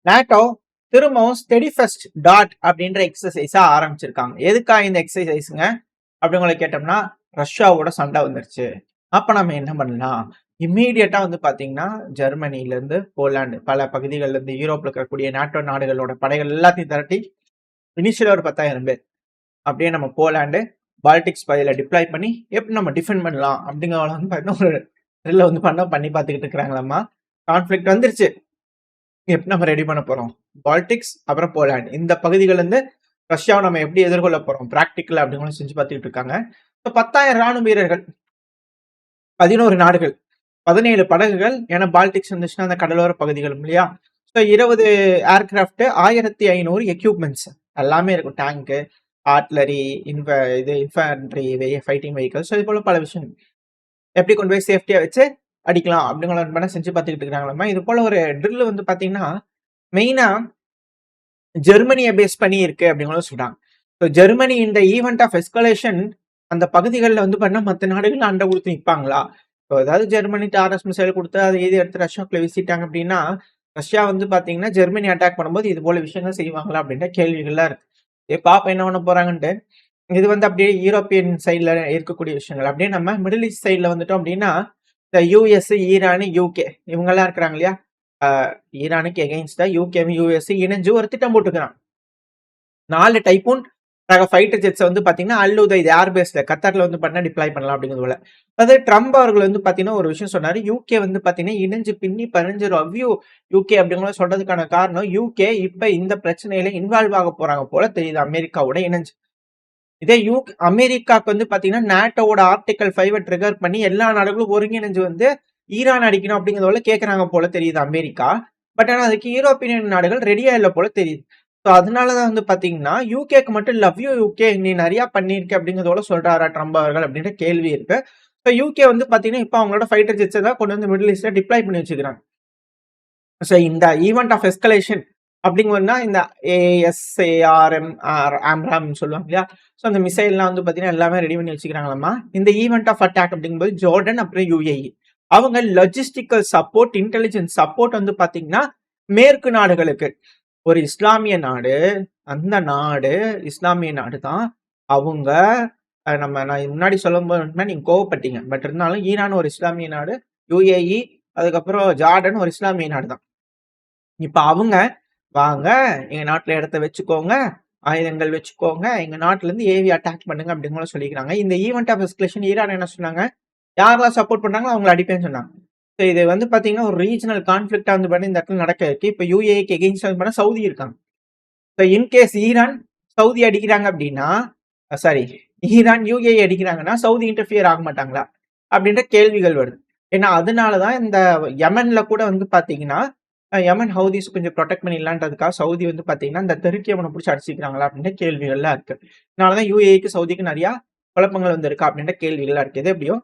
NATO திரும்பவும் steady first dot அப்படின்ற எக்ஸசைஸா ஆரம்பிச்சிருக்காங்க. எதுக்கா இந்த எக்ஸசைஸுங்க அப்படி உங்களை கேட்டோம்னா, ரஷ்யாவோட சண்டை வந்துருச்சு. அப்ப நம்ம என்ன பண்ணலாம்? இம்மீடியட்டா வந்து பாத்தீங்கன்னா, ஜெர்மனில இருந்து போலாந்து பல பகுதிகள்ல இருந்து யூரோப்ல இருக்கக்கூடிய நாட்டோ நாடுகளோட படைகள் எல்லாத்தையும் திரட்டி இனிஷியலா ஒரு 10,000 பேர் அப்படியே நம்ம போலாந்து பால்டிக்ஸ் பகுதியில டிப்ளாய் பண்ணி எப்படி நம்ம டிஃபெண்ட் பண்ணலாம் அப்படிங்கிற வந்து பாத்தீங்கன்னா ஒரு ட்ரில்ல வந்து பண்ணி பார்த்துக்கிட்டு இருக்கிறாங்களாமா. கான்ஃபிளிக்ட் வந்துருச்சு. எப்படி நம்ம ரெடி பண்ண போறோம்? பால்டிக்ஸ் அப்புறம் போலாந்து இந்த பகுதிகள் இருந்து ரஷ்யாவை நம்ம எப்படி எதிர்கொள்ள போறோம் பிராக்டிக்கல் அப்படிங்களும் செஞ்சு பார்த்துக்கிட்டு இருக்காங்க. 10,000 ராணுவ வீரர்கள், 11 நாடுகள், 17 படகுகள், ஏன்னா பால்டிக்ஸ் வந்துச்சுன்னா அந்த கடலோர பகுதிகள் இல்லையா? ஸோ 20 ஏர்கிராஃப்ட், 1500 எக்யூப்மெண்ட்ஸ் எல்லாமே இருக்கும். Tank, artillery, infantry, fighting vehicles, இது போல பல விஷயங்கள் எப்படி கொண்டு போய் சேஃப்டியா வச்சு அடிக்கலாம் அப்படிங்கிற செஞ்சு பார்த்துக்கிட்டு இருக்காங்களாமா. இது போல ஒரு ட்ரில் வந்து பாத்தீங்கன்னா மெயினா ஜெர்மனியை பேஸ் பண்ணி இருக்கு அப்படிங்களும் சொல்றாங்க. ஸோ ஜெர்மனி இந்த ஈவெண்ட் ஆஃப் எஸ்கலேஷன் அந்த பகுதிகளில் வந்து பண்ணா மற்ற நாடுகள் அண்டை கொடுத்து நிற்பாங்களா? ஸோ ஏதாவது ஜெர்மனி டாரஸ் மிசைல் கொடுத்து அதை எது எடுத்து ரஷ்யாக்குள்ள வீசிட்டாங்க அப்படின்னா, ரஷ்யா வந்து பாத்தீங்கன்னா ஜெர்மனி அட்டாக் பண்ணும்போது இது போல விஷயங்கள் செய்வாங்களா அப்படின்ற கேள்விகள்லாம் இருக்கு. பாப்பா என்ன பண்ண போறாங்கன்ட்டு. இது வந்து அப்படியே யூரோப்பியன் சைட்ல இருக்கக்கூடிய விஷயங்கள். அப்படியே நம்ம மிடில் ஈஸ்ட் சைட்ல வந்துட்டோம் அப்படின்னா, இந்த யூஎஸ், ஈரான், யூகே இவங்கெல்லாம் இருக்கிறாங்க இல்லையா? ஈரானுக்கு எகெயின்ஸ்டா யூகேவும் யூஎஸ் இணைஞ்சு ஒரு திட்டம் போட்டுக்கிறான். 4 டைப்பூன் ரக ஃபைட்டர் ஜெட்ஸ் வந்து பாத்தீங்கன்னா அல்-உதைத் ஏர்பேஸ்ல கத்தார்ல வந்து பண்ண டிப்ளாய் பண்ணலாம் அப்படிங்கிறது போல. அதாவது ட்ரம்ப் அவர்கள் வந்து பாத்தீங்கன்னா ஒரு விஷயம் சொன்னாரு. யூகே வந்து பாத்தீங்கன்னா இணைஞ்சு பின்னி பறிஞ்சிரும் யூகே அப்படிங்கிற சொல்றதுக்கான காரணம், யூகே இப்ப இந்த பிரச்சனையில இன்வால்வ் ஆக போறாங்க போல தெரியுது அமெரிக்காவோட இணைஞ்சு. இதே அமெரிக்காவுக்கு வந்து பாத்தீங்கன்னா நாட்டோட ஆர்டிகல் 5 ட்ரிகர் பண்ணி எல்லா நாடுகளும் ஒருங்கிணைஞ்சு வந்து ஈரான் அடிக்கணும் அப்படிங்கிறத கேட்கறாங்க போல தெரியுது அமெரிக்கா. பட் ஆனா அதுக்கு யூரோப்பியன் நாடுகள் ரெடியா இல்ல போல தெரியுது. ஸோ அதனாலதான் வந்து பாத்தீங்கன்னா யூகேக்கு மட்டும் லவ் யூ யூகே நீ நிறைய பண்ணிருக்க அப்படிங்கிறதோட சொல்றாரா ட்ரம்ப் அவர்கள் அப்படின்ற கேள்வி இருக்கு. ஸோ யூகே வந்து பாத்தீங்கன்னா இப்ப அவங்களோட ஃபைட்டர் ஜெட்ஸை தான் கொண்டு வந்து மிடில் ஈஸ்ட்ல டிப்ளாய் பண்ணி வச்சுக்கிறாங்க. ஸோ இந்த ஈவெண்ட் ஆஃப் எஸ்கலேஷன் அப்படிங்கன்னா இந்த ஆம்ராம் சொல்லுவாங்க இல்லையா? ஸோ அந்த மிசைல்லாம் வந்து பாத்தீங்கன்னா எல்லாமே ரெடி பண்ணி வச்சுக்கிறாங்களாமா. இந்த ஈவெண்ட் ஆஃப் அட்டாக் அப்படிங்கும்போது ஜோர்டன் அப்புறம் யுஏஇ அவங்க லாஜிஸ்டிக்கல் சப்போர்ட், இன்டெலிஜென்ஸ் சப்போர்ட் வந்து பாத்தீங்கன்னா மேற்கு நாடுகளுக்கு ஒரு இஸ்லாமிய நாடு, அந்த நாடு இஸ்லாமிய நாடு தான். அவங்க நான் முன்னாடி சொல்லும்போது நீங்க கோவப்பட்டீங்க. பட் இருந்தாலும் ஈரான் ஒரு இஸ்லாமிய நாடு, யுஏஇ அதுக்கப்புறம் ஜார்டன் ஒரு இஸ்லாமிய நாடு தான். இப்ப அவங்க வாங்க எங்க நாட்டுல இடத்த வச்சுக்கோங்க, ஆயுதங்கள் வச்சுக்கோங்க, எங்க நாட்டுல இருந்து ஏவி அட்டாக் பண்ணுங்க அப்படிங்கிற சொல்லிக்கிறாங்க. இந்த ஈவெண்ட் ஆஃப் எஸ்கலேஷன் ஈரான் என்ன சொன்னாங்க? யாரெல்லாம் சப்போர்ட் பண்றாங்களோ அவங்களை அடிப்பேன்னு சொன்னாங்க. ஸோ இது வந்து பாத்தீங்கன்னா ஒரு ரீஜனல் கான்ஃபிளிக்டா வந்து பண்ணி இந்த இடத்துல நடக்க இருக்கு. இப்ப யூஏக்கு எகெயின்ஸ்ட் வந்து பண்ண சவுதி இருக்காங்க. ஸோ இன்கேஸ் ஈரான் சவுதி அடிக்கிறாங்க அப்படின்னா, சாரி ஈரான் யூஏ அடிக்கிறாங்கன்னா சவுதி இன்டர்ஃபியர் ஆக மாட்டாங்களா அப்படின்ற கேள்விகள் வருது. ஏன்னா அதனாலதான் இந்த யமன்ல கூட வந்து பாத்தீங்கன்னா யமன் ஹவுதிஸ் கொஞ்சம் ப்ரொடெக்ட் பண்ணிடலான்றதுக்காக சவுதி வந்து பாத்தீங்கன்னா இந்த தெருக்கு யமனை பிடிச்சி அடிச்சுக்கிறாங்களா அப்படின்ற கேள்விகள்லாம் இருக்கு. அதனாலதான் யூஏக்கு சவுதிக்கு நிறைய குழப்பங்கள் வந்து இருக்கா அப்படின்ற கேள்விகள்லாம் இருக்கு. எது எப்படியோ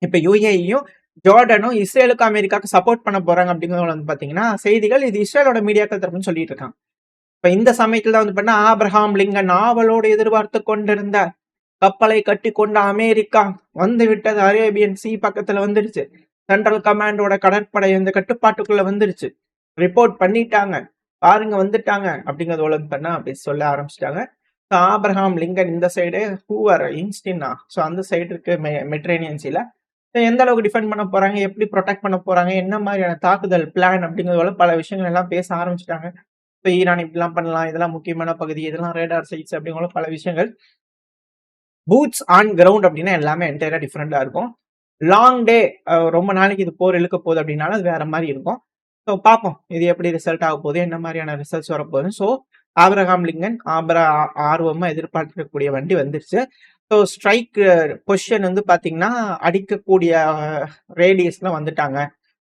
இப்ப யூஏயும் ஜோர்டனும் இஸ்ரேலுக்கு அமெரிக்காவுக்கு சப்போர்ட் பண்ண போறாங்க அப்படிங்கிறது வந்து பாத்தீங்கன்னா செய்திகள் இது இஸ்ரேலோட மீடியாக்கள் தரப்புன்னு சொல்லிட்டு இருக்காங்க. இப்ப இந்த சமயத்துல தான் வந்து பண்ண ஆப்ரஹாம் லிங்கன் ஆவலோடு எதிர்பார்த்து கொண்டிருந்த கப்பலை கட்டி கொண்ட அமெரிக்கா வந்து விட்டது. அரேபியன் சி பக்கத்துல வந்துருச்சு. சென்ட்ரல் கமாண்டோட கடற்படை வந்து கட்டுப்பாட்டுக்குள்ள வந்துருச்சு. ரிப்போர்ட் பண்ணிட்டாங்க, பாருங்க வந்துட்டாங்க அப்படிங்கறது உலகம் பண்ணா அப்படி சொல்ல ஆரம்பிச்சிட்டாங்க. ஆப்ரஹாம் லிங்கன் இந்த சைடு, ஹூவர் இன்ஸ்டினா ஸோ அந்த சைடு இருக்கு மெட்ரேனியன் சீல. எந்த அளவுக்கு டிஃபெண்ட் பண்ண போறாங்க, எப்படி ப்ரொடெக்ட் பண்ண போறாங்க, என்ன மாதிரியான தாக்குதல் பிளான் அப்படிங்கிறதோட பல விஷயங்கள் எல்லாம் பேச ஆரம்பிச்சிட்டாங்க. இப்போ ஈரான் இப்படிலாம் பண்ணலாம், இதெல்லாம் முக்கியமான பகுதி, இதெல்லாம் ரேடார் சைட்ஸ் அப்படிங்கிற பல விஷயங்கள். பூட்ஸ் ஆன் கிரவுண்ட் அப்படின்னா எல்லாமே என்டையரா டிஃப்ரெண்டா இருக்கும். லாங் டே, ரொம்ப நாளைக்கு இது போர் இழுக்க போகுது அப்படின்னாலும் அது வேற மாதிரி இருக்கும். ஸோ பார்ப்போம் இது எப்படி ரிசல்ட் ஆக போகுது, என்ன மாதிரியான ரிசல்ட்ஸ் வரப்போகுது. ஸோ ஆப்ரஹாம் லிங்கன் ஆர்வமா எதிர்பார்க்கக்கூடிய வண்டி வந்துருச்சு. ஸோ ஸ்ட்ரைக் பொசிஷன் வந்து பாத்தீங்கன்னா அடிக்கக்கூடிய ரேடியஸ்லாம் வந்துட்டாங்க.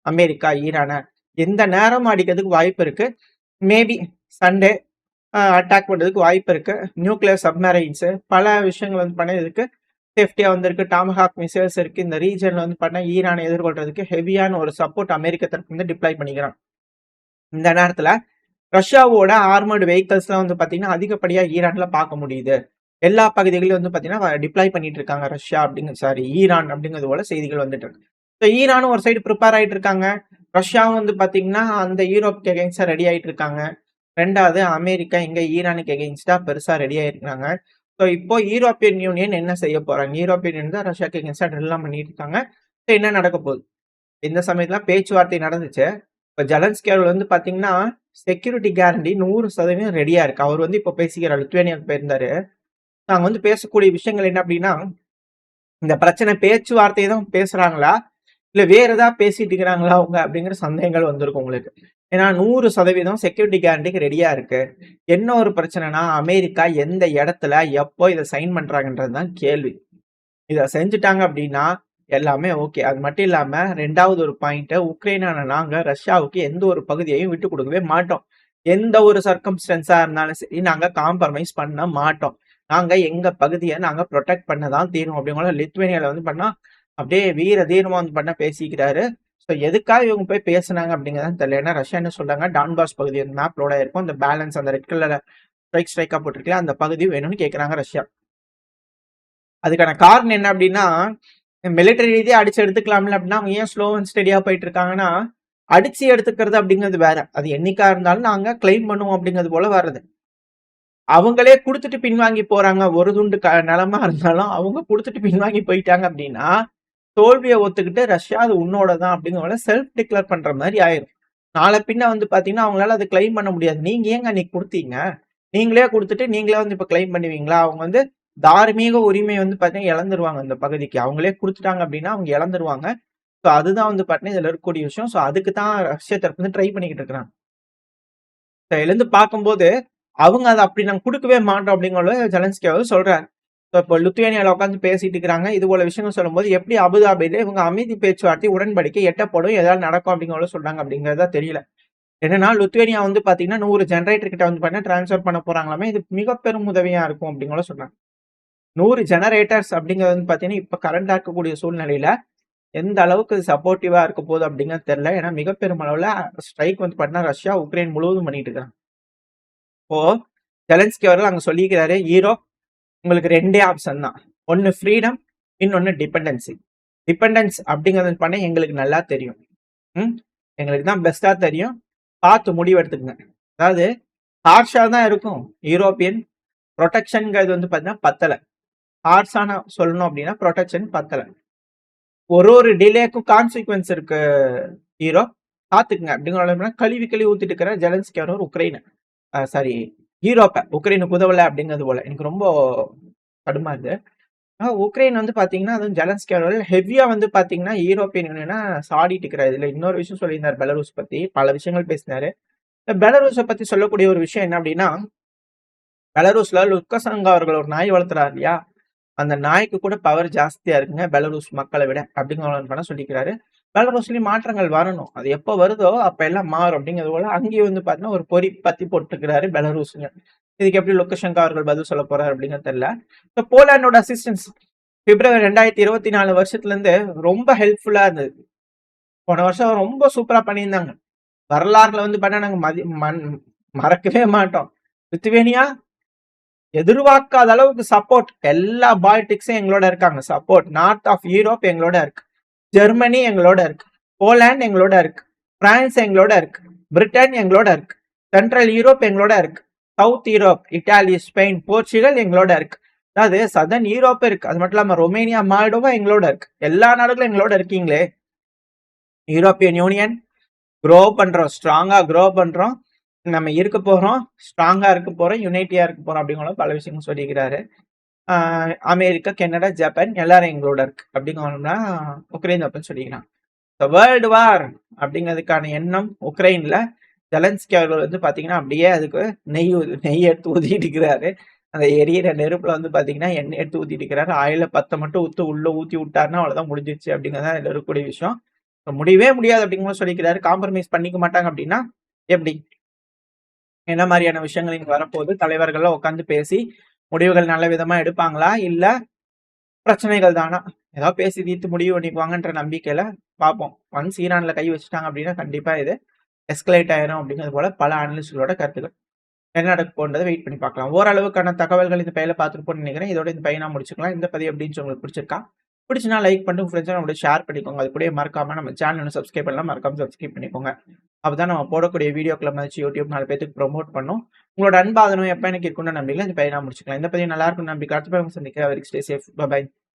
அமெரிக்கா ஈரான எந்த நேரமும் அடிக்கிறதுக்கு வாய்ப்பு இருக்கு. மேபி சண்டே அட்டாக் பண்றதுக்கு வாய்ப்பு இருக்கு. நியூக்ளியர் சப்மரைன்ஸ் பல விஷயங்கள் வந்து பண்ணதுக்கு சேஃப்டியா வந்திருக்கு. டாமஹாக் மிசைல்ஸ் இருக்கு. இந்த ரீஜன்ல வந்து பண்ண ஈரானை எதிர்கொள்றதுக்கு ஹெவியான ஒரு சப்போர்ட் அமெரிக்க தரப்பு வந்து டிப்ளாய் பண்ணிக்கிறான். இந்த நேரத்துல ரஷ்யாவோட ஆர்மர்டு வெஹிக்கல்ஸ்லாம் வந்து பாத்தீங்கன்னா அதிகப்படியா ஈரான்ல பார்க்க முடியுது. எல்லா பகுதிகளிலும் வந்து பாத்தீங்கன்னா டிப்ளாய் பண்ணிட்டு இருக்காங்க ரஷ்யா ஈரான் அப்படிங்கிறது போல செய்திகள் வந்துட்டு இருக்கு. ஈரானும் ஒரு சைடு ப்ரிப்பேர் ஆயிட்டு இருக்காங்க. ரஷ்யாவும் வந்து பார்த்தீங்கன்னா, அந்த யூரோப்க்கு எகெயின்ஸ்டா ரெடி ஆயிட்டு இருக்காங்க. 2வது அமெரிக்கா இங்க ஈரானுக்கு எகெயின்ஸ்டா பெருசா ரெடி ஆயிருக்காங்க. ஸோ இப்போ யூரோப்பியன் யூனியன் என்ன செய்ய போறாங்க? யூரோப்பியன் யூனியன் தான் ரஷ்யாக்கு எகெயின்ஸ்டா ட்ரில்லாம் பண்ணிட்டு இருக்காங்க. ஸோ என்ன நடக்க போகுது? இந்த சமயத்துல பேச்சுவார்த்தை நடந்துச்சு. இப்ப ஜெலன்ஸ்கி அவர்கள் வந்து பார்த்தீங்கன்னா, செக்யூரிட்டி கேரண்டி 100% ரெடியா இருக்கு. அவர் வந்து இப்போ பேசிக்கிறார். லித்துவேனியாவுக்கு போயிருந்தாரு. நாங்க வந்து பேசக்கூடிய விஷயங்கள் என்ன அப்டின்னா, இந்த பிரச்சனை பேச்சுவார்த்தை தான் பேசுறாங்களா? இல்ல வேற ஏதாவது பேசிட்டு இருக்கிறாங்களா அவங்க? அப்படிங்கிற சந்தேகங்கள் வந்திருக்கும் உங்களுக்கு. ஏன்னா 100% செக்யூரிட்டி கேரண்டிக்கு ரெடியா இருக்கு. என்ன ஒரு பிரச்சனைனா, அமெரிக்கா எந்த இடத்துல, எப்போ இத சைன் பண்றாங்கன்றது தான் கேள்வி. இத செஞ்சுட்டாங்க அப்படின்னா, எல்லாமே ஓகே. அது மட்டும் இல்லாம 2வது ஒரு பாயிண்ட் உக்ரைனான நாங்க ரஷ்யாவுக்கு எந்த ஒரு பகுதியையும் விட்டுக் குடுக்கவே மாட்டோம். எந்த ஒரு சர்க்கம்ஸ்டன்ஸா இருந்தாலும் சரி, நாங்க காம்ப்ரமைஸ் பண்ண மாட்டோம். நாங்க எங்க பகுதிய நாங்க புரொடெக்ட் பண்ண தான் தீருவோம் அப்படிங்கிற லித்துவேனியால வந்து பண்ணா, அப்படியே வீர தீரமா வந்து பண்ண பேசிக்கிறாரு. ஸோ எதுக்காக இவங்க போய் பேசுனாங்க அப்படிங்கிறது தெரியல. ஏன்னா ரஷ்யா என்ன சொல்றாங்க, டான்பாஸ் பகுதி வந்து மேப் லோட் ஆயிருக்கும். அந்த பேலன்ஸ் அந்த ரெட் கலர்ல ஸ்ட்ரைக்கா போட்டிருக்கல அந்த பகுதி வேணும்னு கேட்கறாங்க ரஷ்யா. அதுக்கான காரணம் என்ன அப்படின்னா, மிலிட்டரி ரீதியா அடிச்சு எடுத்துக்கலாம்ல அப்படின்னா, அவங்க ஏன் ஸ்லோ அண்ட் ஸ்டெடியா போயிட்டு இருக்காங்கன்னா, அடிச்சு எடுத்துக்கிறது அப்படிங்கிறது வேற. அது என்னைக்கா இருந்தாலும் நாங்க கிளைம் பண்ணுவோம் அப்படிங்கிறது போல வர்றது. அவங்களே குடுத்துட்டு பின்வாங்கி போறாங்க. ஒரு துண்டு நிலமா இருந்தாலும் அவங்க குடுத்துட்டு பின்வாங்கி போயிட்டாங்க அப்படின்னா, தோல்விய ஒத்துக்கிட்டு ரஷ்யா அது உன்னோட தான் அப்படிங்கிற செல்ஃப் டிக்ளேர் பண்ற மாரி ஆயிரும். நாள பின்ன வந்து பார்த்தீங்கன்னா, அவங்களால அத கிளைம் பண்ண முடியாது. நீங்க ஏங்க அன்னைக்கு குடுத்தீங்க? நீங்களே குடுத்துட்டு நீங்களே வந்து இப்ப கிளைம் பண்ணுவீங்களா? அவங்க வந்து தார்மீக உரிமை வந்து பார்த்தீங்கன்னா இழந்துருவாங்க இந்த பகுதிக்கு. அவங்களே குடுத்துட்டாங்க அப்படின்னா, அவங்க இழந்துருவாங்க. ஸோ அதுதான் வந்து பார்த்தீங்கன்னா, இதுல இருக்கக்கூடிய விஷயம். ஸோ அதுக்கு தான் ரஷ்யா தரப்பு வந்து ட்ரை பண்ணிக்கிட்டு இருக்கிறாங்க. இதுலருந்து பார்க்கும்போது, அவங்க அத அப்படி நாங்க குடுக்கவே மாட்டோம் அப்படிங்கிறத ஜெலன்ஸ்கி அவர்கள் சொல்றாரு. இப்போ லித்துவேனியால உட்கார்ந்து பேசிட்டு இருக்கிறாங்க. இது போல விஷயங்கள் சொல்லும்போது, எப்படி அபுதாபியில இவங்க அமைதி பேச்சுவார்த்தை உடன்படிக்கை எட்டப்படும், ஏதாவது நடக்கும் அப்படிங்கிறத சொல்றாங்க அப்படிங்கிறது தான் தெரியல. என்னன்னா லித்துவேனியா வந்து பார்த்தீங்கன்னா, 100 ஜெனரேட்டர் கிட்ட வந்து பார்த்தீங்கன்னா ட்ரான்ஸ்ஃபர் பண்ண போறாங்களாமே. இது மிக பெரும் உதவியா இருக்கும் அப்படிங்கிறத சொல்றாங்க. 100 ஜெனரேட்டர்ஸ் அப்படிங்கிறது வந்து பார்த்தீங்கன்னா, இப்ப கரண்டா இருக்கக்கூடிய சூழ்நிலையில எந்த அளவுக்கு சப்போர்ட்டிவா இருக்க போகுது அப்படிங்கிறது தெரியல. ஏன்னா மிக பெரும் அளவுல ஸ்ட்ரைக் வந்து பார்த்தீங்கன்னா, ரஷ்யா, உக்ரைன் முழுவதும் பண்ணிட்டு இருக்காங்க. இப்போ ஜெலன்ஸ்கி அவர்கள் அங்க சொல்லிக்கிறாரு, ஈரோப் உங்களுக்கு 2டே ஆப்ஷன் தான். ஒண்ணு ஃப்ரீடம், இன்னொன்னு டிபெண்டன்சி. டிபெண்டன்ஸ் அப்படிங்கிறது பண்ண எங்களுக்கு நல்லா தெரியும். ம். எங்களுக்கு தான் பெஸ்ட்டா தெரியும். பார்த்து முடிவு எடுத்துக்கங்க. அதாவது ஹார்ஷா தான் இருக்கும். யூரோப்பியன் புரொடெக்ஷன்ங்கிறது வந்து பார்த்தீங்கன்னா பத்தல. ஹார்ஷான சொல்லணும் அப்படின்னா புரொடெக்ஷன் பத்தல. ஒரு டிலேக்கும் கான்சிக்வென்ஸ் இருக்கு யூரோப். பார்த்துக்குங்க அப்படிங்கிற கழுவி கழுவி ஊத்திட்டு இருக்கிற ஜெலன்ஸ்கி அவர் உக்ரைன் சாரி யூரோப்ப உக்ரைனுக்கு உதவல அப்படிங்கிறது போல. எனக்கு ரொம்ப கடுமா இருக்கு. உக்ரைன் வந்து பாத்தீங்கன்னா, அதுவும் ஜெலன்ஸ்கி அவர்கள் ஹெவியா வந்து பாத்தீங்கன்னா, யூரோப்பியன் யூனியன சாடிட்டு இருக்கிறாரு. இதுல இன்னொரு விஷயம் சொல்லியிருந்தாரு பெலருஸ் பத்தி. பல விஷயங்கள் பேசினாரு. இந்த பெலருஸ பத்தி சொல்லக்கூடிய ஒரு விஷயம் என்ன அப்படின்னா, பெலருஸ்ல லுக்கசங்கா அவர்கள் ஒரு நாய் வளர்த்துறாரு இல்லையா? அந்த நாய்க்கு கூட பவர் ஜாஸ்தியா இருக்குங்க பெலருஸ் மக்கள விட அப்படிங்கிற சொல்லிக்கிறாரு. பெலருஸ்லயும் மாற்றங்கள் வரணும். அது எப்ப வருதோ அப்ப எல்லாம் மாறும் அப்படிங்கிறது போல அங்கேயும் வந்து பாத்தீங்கன்னா, ஒரு பொறி பத்தி போட்டுருக்கிறாரு பெலருஸ்ங்க. இதுக்கு எப்படி லுக்கசங்கா அவர்கள் பதில் சொல்ல போறாரு அப்படிங்கிறது தெரியல. இப்ப போலாண்டோட அசிஸ்டன்ஸ் பிப்ரவரி 2024 வருஷத்துல இருந்து ரொம்ப ஹெல்ப்ஃபுல்லா இருந்தது. போன வருஷம் ரொம்ப சூப்பரா பண்ணியிருந்தாங்க. வரலாறுல வந்து பார்த்தா நாங்க மறக்கவே மாட்டோம். லித்துவேனியா எதிர்பார்க்காத அளவுக்கு சப்போர்ட் எல்லா பால்டிக்ஸும் எங்களோட இருக்காங்க. சப்போர்ட் நார்த் ஆஃப் யூரோப் எங்களோட இருக்கு. ஜெர்மனி எங்களோட இருக்கு. போலாந்து எங்களோட இருக்கு. பிரான்ஸ் எங்களோட இருக்கு. பிரிட்டன் எங்களோட இருக்கு. சென்ட்ரல் யூரோப் எங்களோட இருக்கு. South Europe, Italy, Spain, Portugal எங்களோட இருக்கு. அதாவது சதர்ன் யூரோப் இருக்கு. அது மட்டும் இல்லாம ரொமேனியா, மால்டோவா எங்களோட இருக்கு. எல்லா நாடுகளும் எங்களோட இருக்கீங்களே. யூரோப்பியன் யூனியன் க்ரோ பண்றோம். ஸ்ட்ராங்கா க்ரோ பண்றோம். நம்ம இருக்க போறோம். ஸ்ட்ராங்கா இருக்க போறோம். யுனைட்டியா இருக்க போறோம் அப்படிங்கிற பல விஷயங்கள் சொல்லிக்கிறாரு. அமெரிக்கா, கனடா, ஜப்பான் எல்லாரும் எங்களோட இருக்கு. அப்படிங்கன்னா உக்ரைன் அப்படின்னு சொல்லிக்கிறான். வேர்ல்டு வார் அப்படிங்கிறதுக்கான எண்ணம் உக்ரைன்ல ஜெலன்ஸ்கி அவர்கள் வந்து பாத்தீங்கன்னா அப்படியே அதுக்கு நெய் எடுத்து ஊத்திட்டு இருக்கிறாரு. அந்த எரியிற நெருப்புல வந்து பாத்தீங்கன்னா எண்ணெய் எடுத்து ஊத்திட்டு இருக்கிறாரு. ஆயில 10 மட்டும் உள்ள ஊத்தி விட்டாருன்னா அவ்வளவுதான் முடிஞ்சிருச்சு அப்படிங்கிறதா இதுல இருக்கக்கூடிய விஷயம். முடியவே முடியாது அப்படிங்கும்போது சொல்லிக்கிறாரு. காம்ப்ரமைஸ் பண்ணிக்க மாட்டாங்க அப்படின்னா எப்படி? என்ன மாதிரியான விஷயங்கள் இங்க வரப்போகுது? தலைவர்கள்லாம் உட்காந்து பேசி முடிவுகள் நல்ல விதமா எடுப்பாங்களா? இல்ல பிரச்சனைகள் தானா? ஏதாவது பேசி தீர்த்து முடிவு பண்ணிக்குவாங்கன்ற நம்பிக்கையில பார்ப்போம். ஒன்ஸ் ஈரான்ல கை வச்சுட்டாங்க அப்படின்னா கண்டிப்பா இது எஸ்கலேட் ஆயிரும் அப்படிங்கிறது போல பல அனலிஸ்ட்களோட கருத்துக்கள். என்ன நடக்க போன்றதை வெயிட் பண்ணி பார்க்கலாம். ஓரளவுக்கான தகவல்கள் இந்த பையில பார்த்துருப்போம்னு நினைக்கிறேன். இதோட இந்த பையனா முடிச்சுக்கலாம். இந்த பதிவு எப்படின்னு உங்களுக்கு பிடிச்சிருக்கா? பிடிச்சுனா லைக் பண்ணிட்டு உங்க ஃப்ரெண்ட்ஸோட நம்மளோட ஷேர் பண்ணிக்கோங்க. அது கூடயே மறக்காம நம்ம சேனல் சப்ஸ்கிரைப் பண்ணலாம். மறக்காம சப்ஸ்கிரைப் பண்ணிக்கோங்க. அப்பதான் நம்ம போடக்கூடிய வீடியோக்கள மதிச்சு யூடியூப் 4 பேத்துக்கு ப்ரமோட் பண்ணும். உங்களோட அன்பு ஆதரவு எப்ப எனக்கு இருக்கும்னு நம்பிக்கையில இந்த பதிவ நான் முடிச்சுக்கலாம். இந்த பதிவு நல்லா இருக்கும்னு நம்பிக்கை. அடுத்த பதிவு சந்திக்கிறேன். Stay safe. பை.